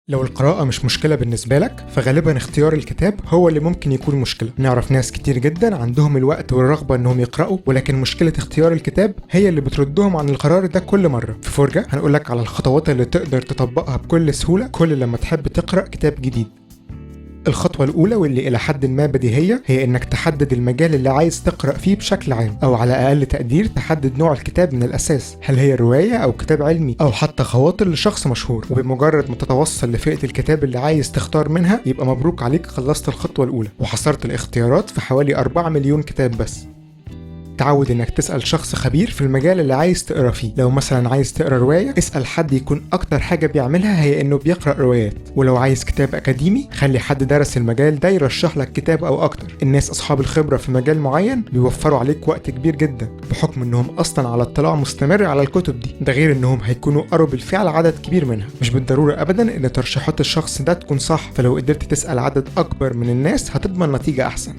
لو القراءة مش مشكلة بالنسبة لك فغالبا اختيار الكتاب هو اللي ممكن يكون مشكلة. نعرف ناس كتير جدا عندهم الوقت والرغبة انهم يقرأوا، ولكن مشكلة اختيار الكتاب هي اللي بتردهم عن القرار ده كل مرة. في فرجة هنقولك على الخطوات اللي تقدر تطبقها بكل سهولة كل لما تحب تقرأ كتاب جديد. الخطوة الأولى واللي إلى حد ما بديهية هي إنك تحدد المجال اللي عايز تقرأ فيه بشكل عام، أو على أقل تقدير تحدد نوع الكتاب من الأساس، هل هي رواية أو كتاب علمي أو حتى خواطر لشخص مشهور. وبمجرد ما تتوصل لفئة الكتاب اللي عايز تختار منها يبقى مبروك عليك، خلصت الخطوة الأولى وحصرت الاختيارات في حوالي 4 مليون كتاب بس. تعود انك تسأل شخص خبير في المجال اللي عايز تقرا فيه. لو مثلا عايز تقرا رواية اسأل حد يكون اكتر حاجة بيعملها هي انه بيقرأ روايات، ولو عايز كتاب اكاديمي خلي حد درس المجال ده يرشح لك كتاب او اكتر. الناس اصحاب الخبرة في مجال معين بيوفروا عليك وقت كبير جدا بحكم انهم اصلا على اطلاع مستمر على الكتب دي، ده غير انهم هيكونوا قروا بالفعل عدد كبير منها. مش بالضرورة ابدا ان ترشيحات الشخص ده تكون صح، فلو قدرت تسأل عدد اكبر من الناس هتضمن نتيجة احسن.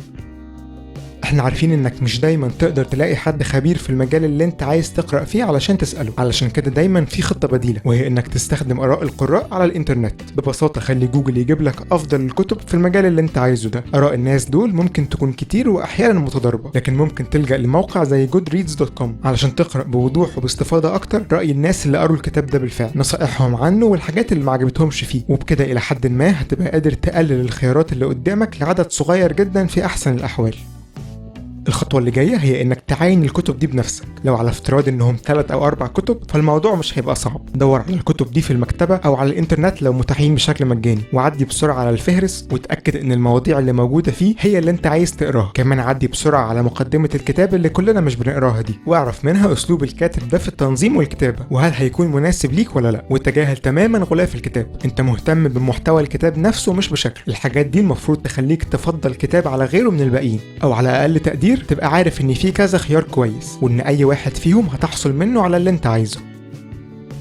احنا عارفين انك مش دايما تقدر تلاقي حد خبير في المجال اللي انت عايز تقرأ فيه علشان تسأله، علشان كده دايما في خطة بديلة، وهي انك تستخدم آراء القراء على الانترنت. ببساطة خلي جوجل يجيب لك افضل الكتب في المجال اللي انت عايزه ده. آراء الناس دول ممكن تكون كتير واحيانا متضاربة، لكن ممكن تلجأ لموقع زي goodreads.com علشان تقرأ بوضوح وباستفاضة اكتر رأي الناس اللي قروا الكتاب ده بالفعل، نصائحهم عنه والحاجات اللي ما عجبتهمش فيه. وبكده الى حد ما هتبقى قادر تقلل الخيارات اللي قدامك لعدد صغير جدا في احسن الاحوال. الخطوة اللي جاية هي انك تعاين الكتب دي بنفسك. لو على افتراض انهم 3 أو 4 كتب فالموضوع مش هيبقى صعب. دور على الكتب دي في المكتبة او على الانترنت لو متاحين بشكل مجاني، وعدي بسرعة على الفهرس وتأكد ان المواضيع اللي موجودة فيه هي اللي انت عايز تقراها. كمان عدي بسرعة على مقدمة الكتاب اللي كلنا مش بنقراها دي، واعرف منها اسلوب الكاتب ده في التنظيم والكتابة وهل هيكون مناسب ليك ولا لا. وتجاهل تماما غلاف الكتاب، انت مهتم بمحتوى الكتاب نفسه مش بشكل. الحاجات دي المفروض تخليك تفضل كتاب على غيره من الباقيين، او على اقل تقدير تبقى عارف ان في كذا خيار كويس وان اي واحد فيهم هتحصل منه على اللي انت عايزه.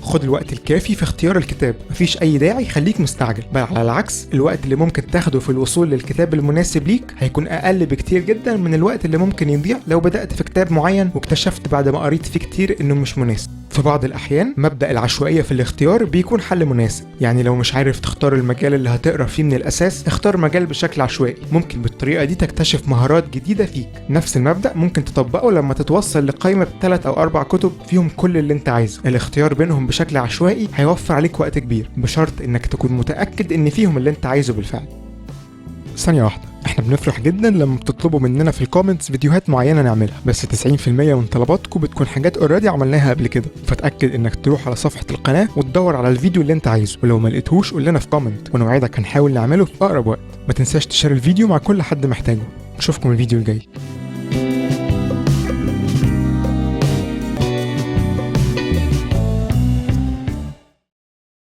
خد الوقت الكافي في اختيار الكتاب، مفيش اي داعي خليك مستعجل، بل على العكس الوقت اللي ممكن تاخده في الوصول للكتاب المناسب ليك هيكون اقل بكتير جدا من الوقت اللي ممكن يضيع لو بدأت في كتاب معين واكتشفت بعد ما قريت فيه كتير انه مش مناسب. في بعض الأحيان مبدأ العشوائية في الاختيار بيكون حل مناسب، يعني لو مش عارف تختار المجال اللي هتقرأ فيه من الأساس اختار مجال بشكل عشوائي، ممكن بالطريقة دي تكتشف مهارات جديدة فيك. نفس المبدأ ممكن تطبقه لما تتوصل لقائمة 3 أو 4 كتب فيهم كل اللي انت عايزه. الاختيار بينهم بشكل عشوائي هيوفر عليك وقت كبير بشرط انك تكون متأكد ان فيهم اللي انت عايزه بالفعل. ثانية واحدة، احنا بنفرح جدا لما بتطلبوا مننا في الكومنتس فيديوهات معينة نعملها، بس 90% من طلباتكم بتكون حاجات اوريدي عملناها قبل كده، فتأكد انك تروح على صفحة القناة وتدور على الفيديو اللي انت عايزه، ولو ما لقيتهوش قول لنا في كومنت ونوعدك هنحاول نعمله في اقرب وقت. ما تنساش تشير الفيديو مع كل حد محتاجه. نشوفكم الفيديو الجاي.